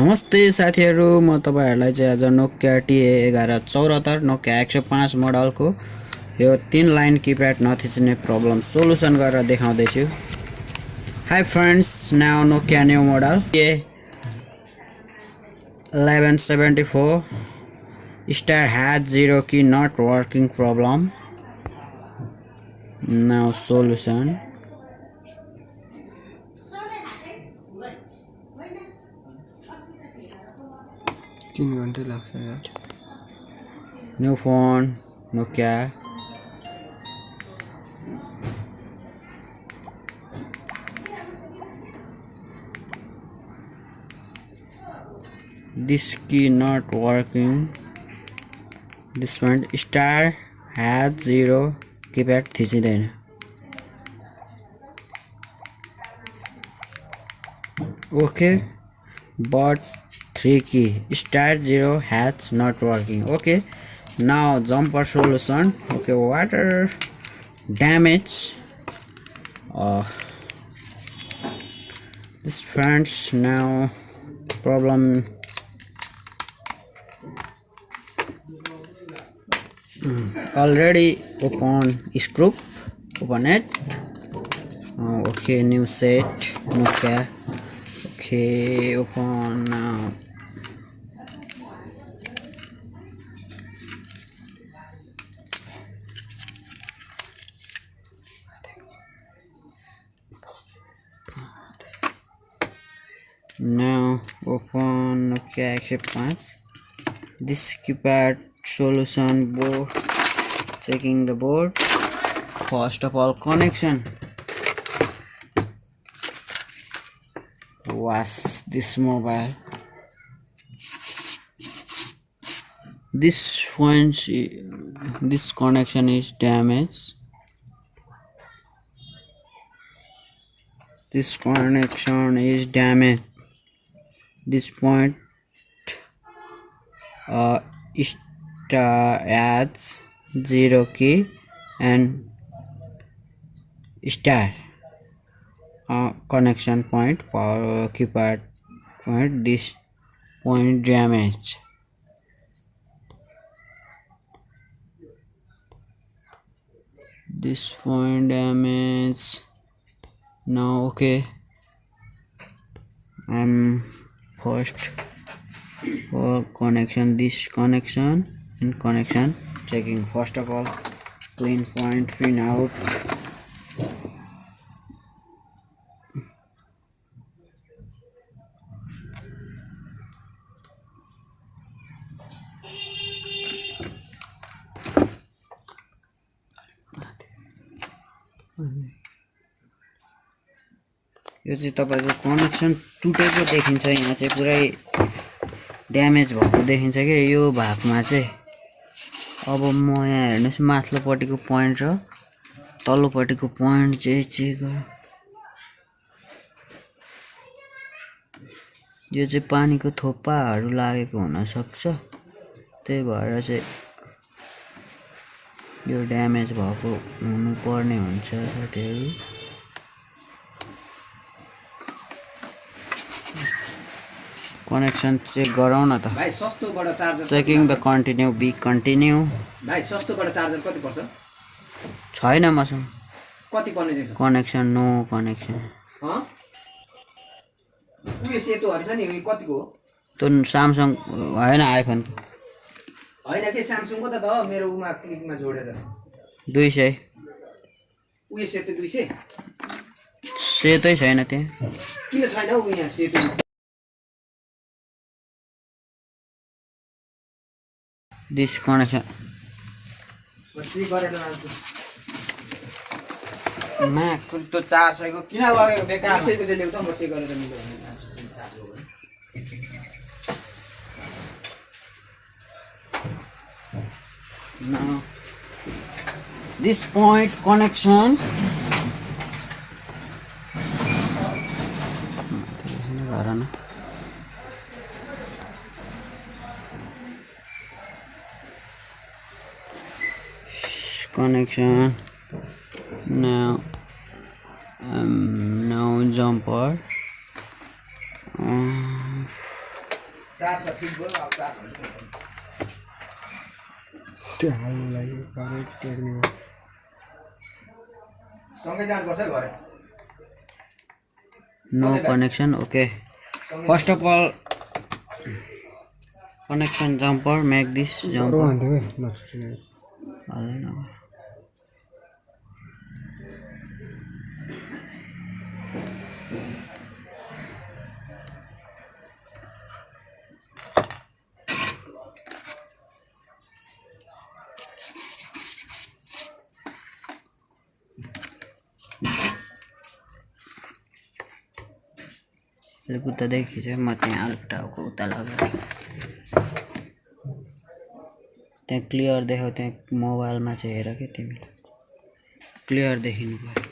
नमस्ते साथीहरु, म तपाईहरुलाई चाहिँ आज Nokia Ta-1174 Nokia 105 मोडलको यो 3 लाइन कीपैड नथिच्ने प्रब्लम सोलुसन गरेर देखाउँदै छु। Hi friends, now Nokia new model Ta-1174 star has 0 key not working problem. Now solution. New phone Nokia. This key not working. This one star has 0 keypad थिचिदैन। Okay, but 3 key star 0 has not working. Okay, now jumper solution. Okay, water damage. This friends now problem. Already open screw. Open it. Okay, new set Nokia. Okay, open now. Now open Nokia 105. This keypad solution board. Checking the board. First of all, connection. Was this mobile? This connection is damaged. This connection is damaged. This point adds 0 key and star connection point power keypad point. This point damage. This point damage. Now okay, I'm first for connection, this connection and connection checking. First of all, clean point pin out. यो चाहिँ तपाईको connection टुटेको देखिन्छ। यहाँ चाहिँ पुरै damage भएको देखिन्छ के यो भागमा चाहिँ। अब म यहाँ हेर्नुस् माथिल्लोपट्टिको पोइन्ट र तल्लोपट्टिको पोइन्ट चाहिँ चेक गरौँ। यो चाहिँ पानीको थोपाहरु लागेको हुन सक्छ, त्यही भएर चाहिँ यो ड्यामेज भएको हुनु पर्ने हुन्छ साथीहरु। कनेक्सन चेक गरौँ न त भाइ। सस्तोबाट charger checking the continue be continue. भाइ सस्तोबाट चार्जर कति पर्छ? छैन मसँग। कति पर्ने चाहिँ छ? Connection no connection. उयो सेतोहरु छ नि, यो कतिको हो? त्यो स्यामसङ हैन, आइफोन हैन के स्यामसङको त मेरो उमा क्लिकमा जोडेर 200। उयो सेतो 200 सेतै छैन त्यहाँ। किन छैन हौ यहाँ सेतो? This connection. Mac to charge I go kina lageko बेकार यसैको चाहिँ ल्याउ त म चेक गरेर मिल्यो भने चार्ज हो भने। Now this point connection connection. Now now jumper सात फिट भयो अब सात त्यो हाल्नु लागि कनेक्ट टेक्ने हो सँगै जानुपर्छ है घरे No connection. Okay. First of all, connection jumper. Make this jumper. भन्दै है नछुट्ने उता देखि चाहिँ म त्यहाँ अल्टाको उता लगाएर त्यहाँ क्लियर देख्यो त्यहाँ मोबाइलमा चाहिँ हेर के तिमीले क्लियर देखिनु पर्यो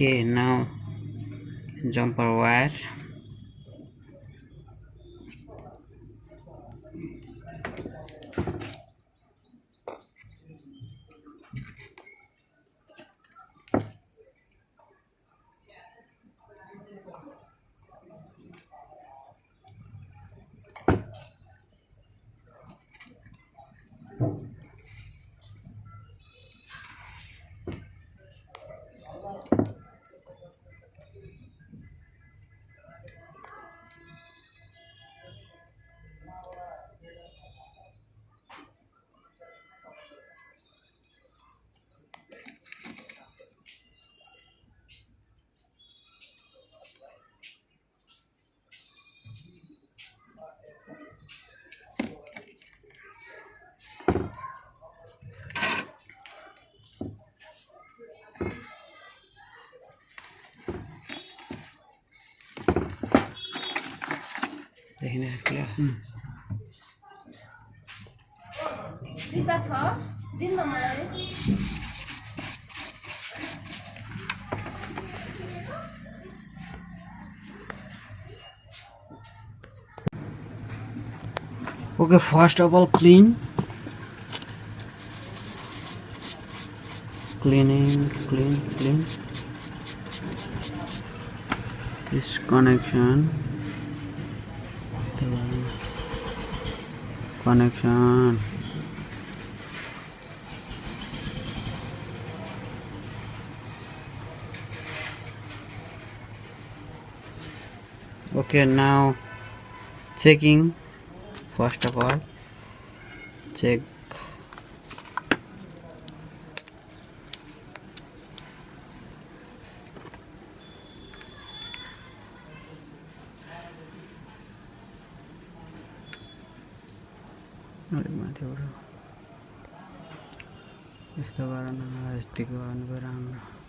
Okay, now jumper wire. Clear. Okay, first of all cleaning clean this connection okay now checking first of all check यस्तो गर्न यस्तो गर्नु राम्रो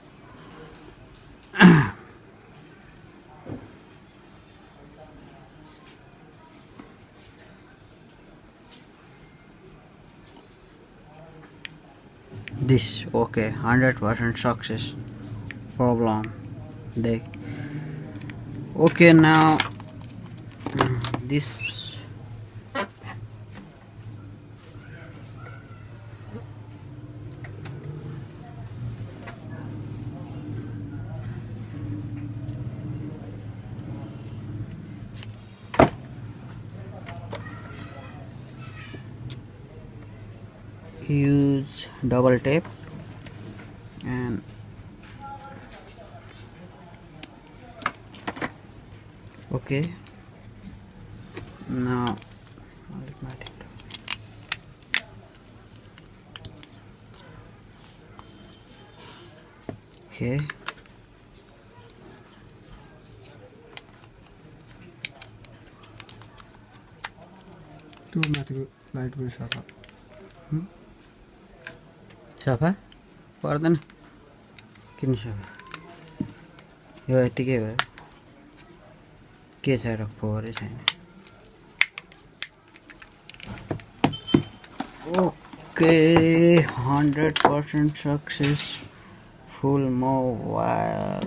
this okay 100% success problem they okay now this use double tape and okay now okay त्यो माथिको light पनि सफा सफा पर्दैन किन सफा यो यतिकै भयो के छ र फोहोरै छैन okay 100% successful mobile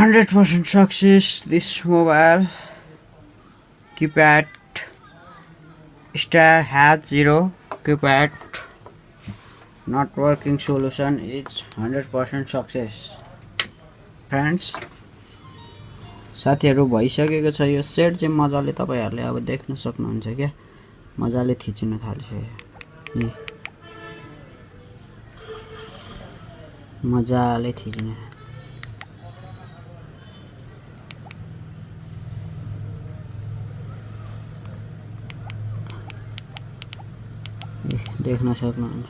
%100% success this mobile keypad star has 0 keypad not working solution is 100% success friends साथीहरु भइसकेको छ यो सेट चाहिँ मजाले तपाईहरुले अब देख्न सक्नुहुन्छ के मजाले थिचिन थालिसक्यो मजाले थिचिन देख्न सक्नुहुन्छ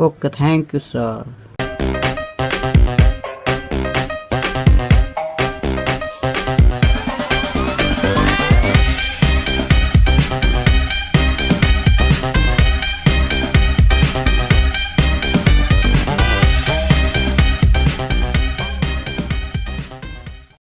ओके थ्यांक यू सर